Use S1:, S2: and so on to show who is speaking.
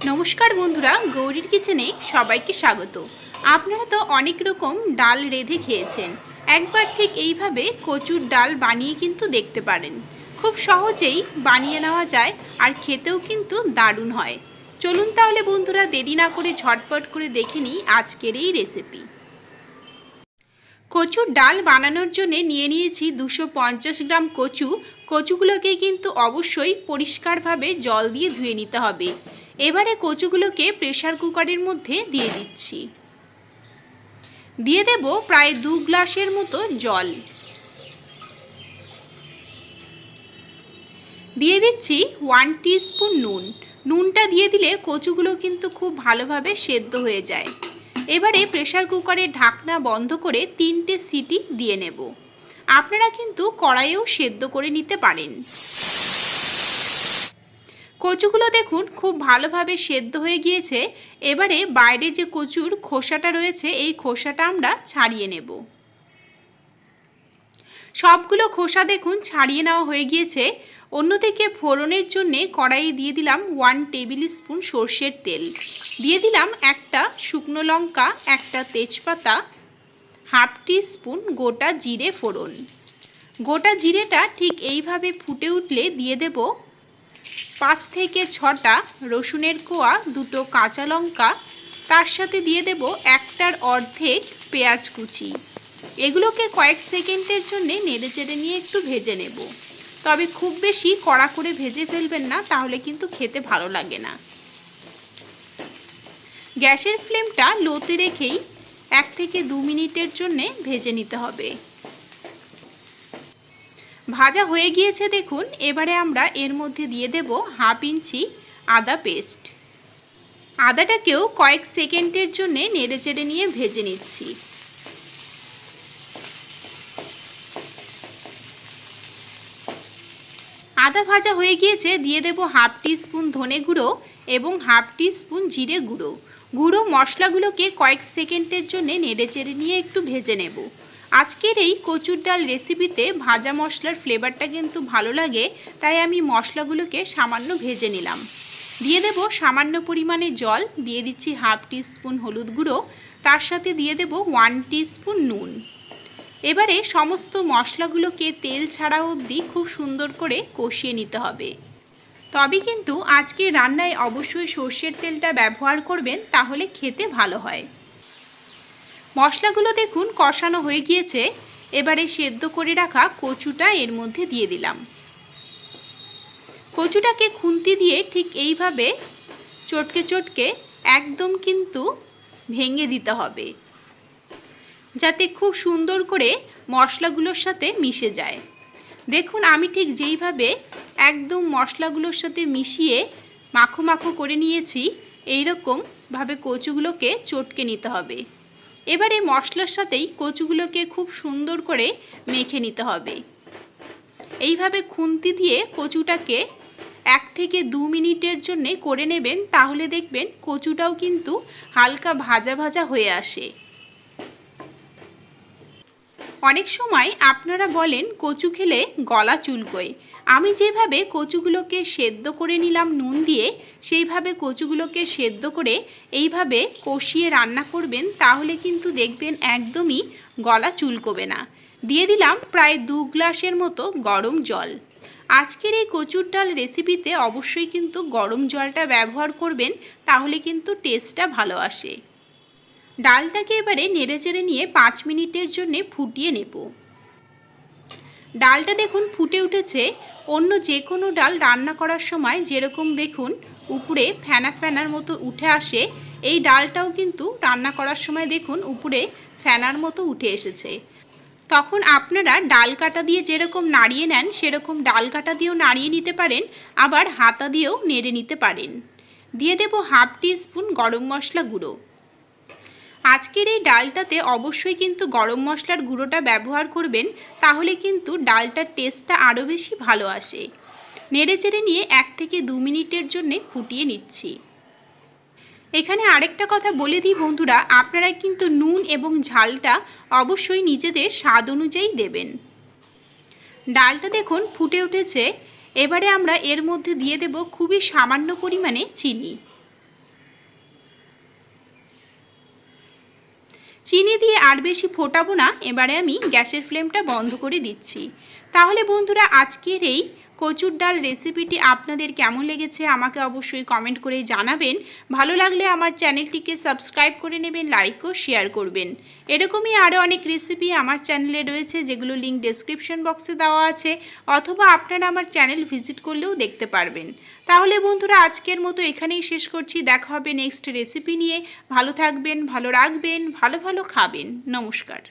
S1: नमस्कार बंधुरा गौरीर किचेने सबाइके स्वागत। आपनारा तो अनेक रकम डाल रेधे खेयेछेन, एकबार ठीक एइभावे कचुर डाल बानिये किन्तु देखते पारेन। खूब सहजेई बानिये नेওয়া যায় और खेतेও किन्तु दारुण हय। चलुन ताहले बंधुरा देरी ना करे झटपट करे देखे निই आजकेर এই रेसिपि। कचुर डाल बानानोर जोन्नो निये निয়েছি 250 ग्राम कचु। कचुगुलोके किन्तु अवश्यई परिष्कारभावे जल दिए धुए निते हबे। एबारे कचुगुलोके प्रेसार कुकारेर मध्य दिए दिচ্ছি। दिए देব प्राय 2 ग्लासेर मतो जल। दिए दिচ্ছি 1 टीस्पून নুন। নুনটা দিয়ে দিলে কচুগুলো কিন্তু খুব ভালোভাবে সেদ্ধ হয়ে যায়। এবারে প্রেসার কুকারের ঢাকনা বন্ধ করে 3টে সিটি দিয়ে নেব। আপনারা কিন্তু কড়াইয়েও সেদ্ধ করে নিতে পারেন। কচুগুলো দেখুন খুব ভালোভাবে সেদ্ধ হয়ে গিয়েছে। এবারে বাইরে যে কচুর খোসাটা রয়েছে এই খোসাটা আমরা ছাড়িয়ে নেব। সবগুলো খোসা দেখুন ছাড়িয়ে নেওয়া হয়ে গিয়েছে। অন্যদিকে ফোড়নের জন্য কড়াইয়ে দিয়ে দিলাম 1 টেবিল স্পুন সরষের তেল। দিয়ে দিলাম একটা শুকনো লঙ্কা, একটা তেজপাতা, হাফ টিস্পুন গোটা জিরে ফোড়ন। গোটা জিরেটা ঠিক এইভাবে ফুটে উঠলে দিয়ে দেব 5 থেকে 6টা রসুনের কোয়া, 2টো কাঁচা লঙ্কা, তার সাথে দিয়ে দেব একটার অর্ধেক পেঁয়াজ কুচি। এগুলোকে কয়েক সেকেন্ডের জন্য নেড়েচেড়ে নিয়ে একটু ভেজে নেব। তবে খুব বেশি কড়া করে ভেজে ফেলবেন না, তাহলে কিন্তু খেতে ভালো লাগে না। গ্যাসের ফ্লেমটা লোতে রেখেই 1 থেকে 2 মিনিটের জন্য ভেজে নিতে হবে। ভাজা হয়ে গিয়েছে দেখুন। এবারে আমরা এর মধ্যে দিয়ে দেব হাফ ইঞ্চি আদা পেস্ট। আদাটাকেও কয়েক সেকেন্ডের জন্য নেড়েচেড়ে নিয়ে ভেজে নিচ্ছি। আদা ভাজা হয়ে গিয়েছে, দিয়ে দেব হাফ টিস্পুন ধনে গুঁড়ো এবং হাফ টিস্পুন জিরে গুঁড়ো। গুঁড়ো মশলাগুলোকে কয়েক সেকেন্ডের জন্য নেড়েচেড়ে নিয়ে একটু ভেজে নেব। আজকের এই কচুর ডাল রেসিপিতে ভাজা মশলার ফ্লেভারটা কিন্তু ভালো লাগে, তাই আমি মশলাগুলোকে সামান্য ভেজে নিলাম। দিয়ে দেব সামান্য পরিমাণে জল, দিয়ে দিচ্ছি হাফ টিস্পুন হলুদ গুঁড়ো, তার সাথে দিয়ে দেব 1 টিস্পুন নুন। এবারে সমস্ত মশলাগুলোকে তেল ছাড়া অবধি খুব সুন্দর করে কষিয়ে নিতে হবে। তবে কিন্তু আজকে রান্নায় অবশ্যই সর্ষের তেলটা ব্যবহার করবেন, তাহলে খেতে ভালো হয়। মশলাগুলো দেখুন কষানো হয়ে গিয়েছে। এবারে সেদ্ধ করে রাখা কচুটা এর মধ্যে দিয়ে দিলাম। কচুটাকে খুন্তি দিয়ে ঠিক এইভাবে চটকে চটকে একদম কিন্তু ভেঙে দিতে হবে, যাতে খুব সুন্দর করে মশলাগুলোর সাথে মিশে যায়। দেখুন আমি ঠিক যেইভাবে একদম মশলাগুলোর সাথে মিশিয়ে মাখো মাখো করে নিয়েছি, এইরকমভাবে কচুগুলোকে চটকে নিতে হবে। এবারে মশলার সাথেই কচুগুলোকে খুব সুন্দর করে মেখে নিতে হবে। এইভাবে খুন্তি দিয়ে কচুটাকে 1 থেকে 2 মিনিটের জন্য করে নেবেন, তাহলে দেখবেন কচুটাও কিন্তু হালকা ভাজা ভাজা হয়ে আসে। অনেক সময় আপনারা বলেন কচু খেলে গলা চুলকোয়। আমি যেভাবে কচুগুলোকে সেদ্ধ করে নিলাম নুন দিয়ে, সেইভাবে কচুগুলোকে সেদ্ধ করে এইভাবে কষিয়ে রান্না করবেন, তাহলে কিন্তু দেখবেন একদমই গলা চুলকোবে না। দিয়ে দিলাম প্রায় 2 গ্লাসের মতো গরম জল। আজকের এই কচুর ডাল রেসিপিতে অবশ্যই কিন্তু গরম জলটা ব্যবহার করবেন, তাহলে কিন্তু টেস্টটা ভালো আসে। ডালটাকে এবারে নেড়েচেড়ে নিয়ে 5 মিনিটের জন্য ফুটিয়ে নেব। ডালটা দেখুন ফুটে উঠেছে। অন্য যে কোনো ডাল রান্না করার সময় যেরকম দেখুন উপরে ফেনা ফেনার মতো উঠে আসে, এই ডালটাও কিন্তু রান্না করার সময় দেখুন উপরে ফেনার মতো উঠে এসেছে। তখন আপনারা ডাল কাটা দিয়ে যেরকম নাড়িয়ে নেন, সেরকম ডাল কাটা দিয়েও নাড়িয়ে নিতে পারেন, আবার হাতা দিয়েও নেড়ে নিতে পারেন। দিয়ে দেব হাফ টিস্পুন গরম মশলা গুঁড়ো। আজকের এই ডালটাতে অবশ্যই কিন্তু গরম মশলার গুঁড়োটা ব্যবহার করবেন, তাহলে কিন্তু ডালটার টেস্টটা আরও বেশি ভালো আসে। নেড়েচেড়ে নিয়ে 1 থেকে 2 মিনিটের জন্য ফুটিয়ে নিচ্ছি। এখানে আরেকটা কথা বলে দিই বন্ধুরা, আপনারা কিন্তু নুন এবং ঝালটা অবশ্যই নিজেদের স্বাদ অনুযায়ী দেবেন। ডালটা দেখুন ফুটে উঠেছে। এবারে আমরা এর মধ্যে দিয়ে দেব খুবই সামান্য পরিমাণে চিনি। চিনি দিয়ে আর বেশি ফোটাবো না, এবারে আমি গ্যাসের ফ্লেমটা বন্ধ করে দিচ্ছি। তাহলে বন্ধুরা, আজকের এই কচুর ডাল রেসিপিটি আপনাদের কেমন লেগেছে আমাকে অবশ্যই কমেন্ট করে জানাবেন। ভালো লাগলে আমার চ্যানেলটিকে সাবস্ক্রাইব করে নেবেন, লাইক ও শেয়ার করবেন। এরকমই আরও অনেক রেসিপি আমার চ্যানেলে রয়েছে, যেগুলো লিঙ্ক ডেসক্রিপশন বক্সে দেওয়া আছে, অথবা আপনারা আমার চ্যানেল ভিজিট করলেও দেখতে পারবেন। তাহলে বন্ধুরা, আজকের মতো এখানেই শেষ করছি। দেখা হবে নেক্সট রেসিপি নিয়ে। ভালো থাকবেন, ভালো রাখবেন, ভালো ভালো খাবেন। নমস্কার।